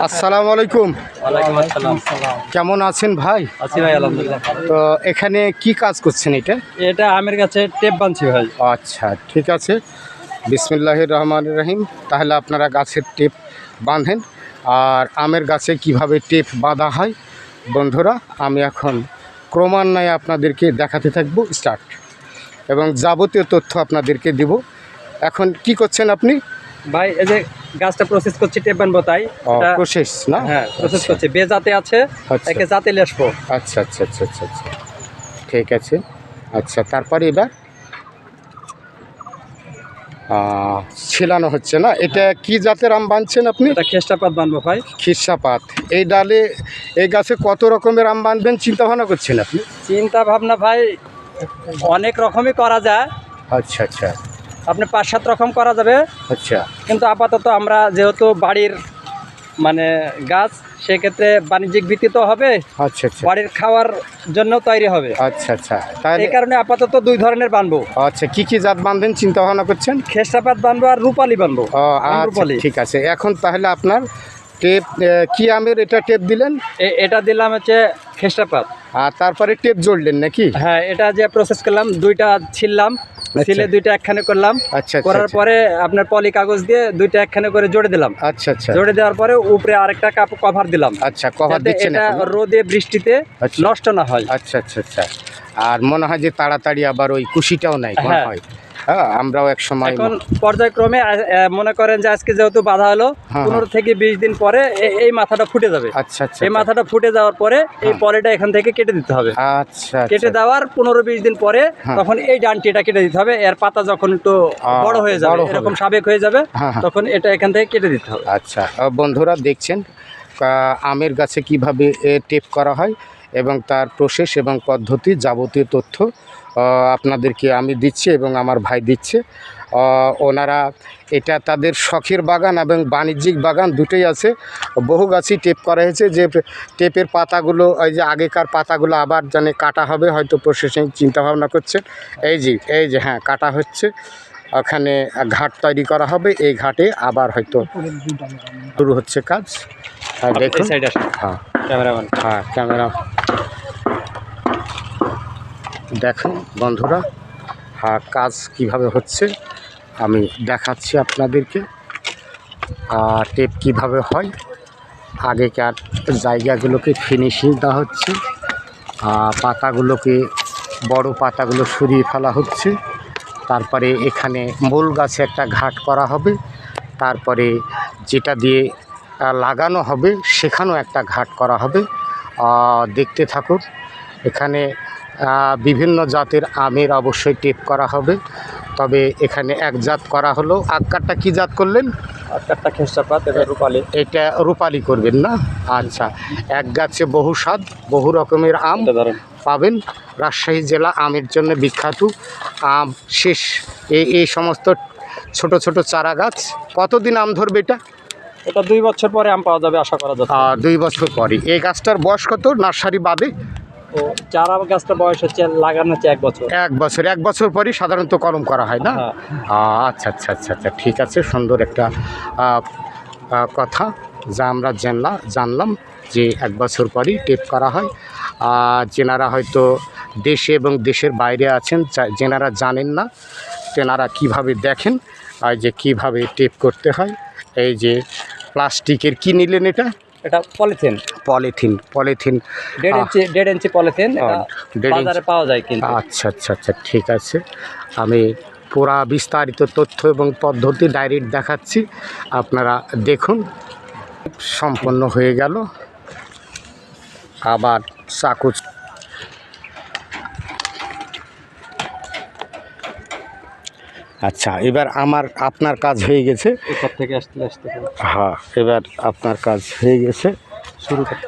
আসসালামু আলাইকুম। ওয়ালাইকুম আসসালাম। কেমন আছেন ভাই? আছি ভাই আলহামদুলিল্লাহ। তো এখানে কি কাজ করছেন এটা? এটা আমের কাছে টেপ বানছি ভাই। আচ্ছা, ঠিক আছে। বিসমিল্লাহির রহমানির রহিম। তাহলে আপনারা গাছের টেপ বাঁধেন। আর আমের গাছে কিভাবে টেপ বাঁধা হয় বন্ধুরা, আমি এখন ক্রমান্বয়ে আপনাদেরকে দেখাতে থাকবো। স্টার্ট। এবং যাবতীয় তথ্য আপনাদেরকে দিব। এখন কি করছেন আপনি? ভাই এই যে গাছটা প্রসেস করছি টেপ বানবো তাই। প্রসেস না? হ্যাঁ প্রসেস করছি। বেজাতে আছে, একে জাতে লেসবো। আচ্ছা আচ্ছা আচ্ছা আচ্ছা আচ্ছা, ঠিক আছে। আচ্ছা, তারপরে এবার ছিলানো হচ্ছে না? এটা কি জাতের আম বানছেন আপনি? এটা খেসটাপাত বানবো ভাই। খিরসাপাত। এই ডালে এই গাছে কত রকমের আম বানবেন চিন্তা ভাবনা করছেন আপনি? চিন্তা ভাবনা ভাই অনেক রকমই করা যায়। আচ্ছা আচ্ছা আপনি 5-7 রকম করা যাবে। আচ্ছা, কিন্তু আপাতত আমরা যেহেতু বাড়ির মানে গাছ, সেক্ষেত্রে বাণিজ্যিক ভিত্তিতে হবে। আচ্ছা আচ্ছা, বাড়ির খাওয়ার জন্য তৈরি হবে। আচ্ছা আচ্ছা, তাহলে এই কারণে আপাতত 2 ধরনের বানবো। আচ্ছা, কি কি জাত বানবেন চিন্তা ভাবনা করছেন? খেসটাপাত বানবো আর রূপালি বানবো। আচ্ছা, রূপালি। ঠিক আছে। এখন তাহলে আপনার টেপ কি আমের এটা টেপ দিলেন? এটা দিলাম হচ্ছে খেসটাপাত। আর তারপরে টেপ জড়লেন নাকি? হ্যাঁ, এটা যে প্রসেস করলাম, 2টা ছিললাম, ছিলে 2টা একখানে করলাম। আচ্ছা, করার পরে আপনার পলি কাগজ দিয়ে 2টা একখানে করে জোড়ে দিলাম। আচ্ছা আচ্ছা, জোড়ে দেওয়ার পরে উপরে আরেকটা কভার দিলাম। আচ্ছা, কভার দিচ্ছেন এটা এখন? রোদে বৃষ্টিতে আচ্ছা, নষ্ট না হয়। আচ্ছা আচ্ছা আচ্ছা। আর মনে হয় যে তাড়াতাড়ি আবার ওই কুশিটাও নাই মনে হ্যাঁ। হয়। হ্যাঁ, আমরাও এক সময় এখন পর্যায়ক্রমে মনে করেন যে আজকে যেহেতু বাঁধা হলো, 15 থেকে 20 দিন পরে এই মাথাটা ফুটে যাবে। আচ্ছা আচ্ছা, এই মাথাটা ফুটে যাওয়ার পরে এই পলিটা এখান থেকে কেটে দিতে হবে। আচ্ছা, কেটে দেওয়ার 15-20 দিন পরে তখন এই ডানটিটা কেটে দিতে হবে। এর পাতা যখন একটু বড় হয়ে যাবে, এরকম সাবেক হয়ে যাবে, তখন এটা এখান থেকে কেটে দিতে হবে। আচ্ছা, বন্ধুরা দেখছেন আমের গাছে কিভাবে টেপ করা হয় এবং তার প্রসেস এবং পদ্ধতি যাবতীয় তথ্য আপনাদেরকে আমি দিচ্ছি এবং আমার ভাই দিচ্ছে। ওনারা এটা তাদের শখের বাগান এবং বাণিজ্যিক বাগান দুটোই আছে। বহু গাছই টেপ করা হয়েছে। যে টেপের পাতাগুলো, ওই যে আগেকার পাতাগুলো আবার জানে কাটা হবে, হয়তো প্রসেসিং চিন্তাভাবনা করছে। এই যে হ্যাঁ, কাটা হচ্ছে। ওখানে ঘাট তৈরি করা হবে, এই ঘাটে আবার হয়তো শুরু হচ্ছে কাজ। দেখুন, হ্যাঁ ক্যামেরাম্যান, হ্যাঁ ক্যামেরা দেখুন বন্ধুরা, হ্যাঁ কাজ কিভাবে হচ্ছে আমি দেখাচ্ছি আপনাদেরকে। টেপ কিভাবে হয়, আগেকার জায়গাগুলোকে ফিনিশিং দেওয়া হচ্ছে, পাতাগুলোকে বড় পাতাগুলো সরিয়ে ফেলা হচ্ছে। তারপরে এখানে মূল গাছে একটা ঘাট করা হবে, তারপরে যেটা দিয়ে লাগানো হবে সেখানেও একটা ঘাট করা হবে। দেখতে থাকুন। এখানে বিভিন্ন জাতের আমের অবশ্যই টেপ করা হবে, তবে এখানে এক জাত করা হলো। আগকারটা কি জাত করলেন? আগকারটা খেসটাপাত, এটা রূপালি। এটা রূপালি করবেন না? আচ্ছা, এক গাছে বহু স্বাদ, বহু রকমের আম পাবেন। রাজশাহী জেলা আমের জন্য বিখ্যাত। আম শেষ এই সমস্ত ছোট ছোট চারা গাছ। কতদিন আম ধরবে এটা? এটা 2 বছর পরে আম পাওয়া যাবে আশা করা যাচ্ছে। 2 বছর পরে। এই গাছটার বয়স কত নার্সারি বাদে? ও চারা গাছটার বয়স হচ্ছে লাগানো হচ্ছে 1 বছর। 1 বছর পরই সাধারণত কলম করা হয় না? আচ্ছা আচ্ছা আচ্ছা আচ্ছা, ঠিক আছে। সুন্দর একটা কথা যা আমরা জানলাম যে 1 বছর পরই টেপ করা হয়। যেনারা হয়তো দেশে এবং দেশের বাইরে আছেন, যেনারা জানেন না, তেনারা কিভাবে দেখেন যে কিভাবে টেপ করতে হয়। এই যে প্লাস্টিকের কি নিলেন এটা? এটা পলিথিন। 1.5 ইঞ্চি পলিথিন, বাজারে পাওয়া যায় কিন্তু। আচ্ছা আচ্ছা আচ্ছা, ঠিক আছে। আমি পুরা বিস্তারিত তথ্য এবং পদ্ধতি ডাইরেক্ট দেখাচ্ছি, আপনারা দেখুন। সম্পন্ন হয়ে গেল। আবার চাকু। আচ্ছা, এবার আপনার কাজ হয়ে গেছে। উপর থেকে আসতে হ্যাঁ, এবার আপনার কাজ হয়ে গেছে। শুরু করতে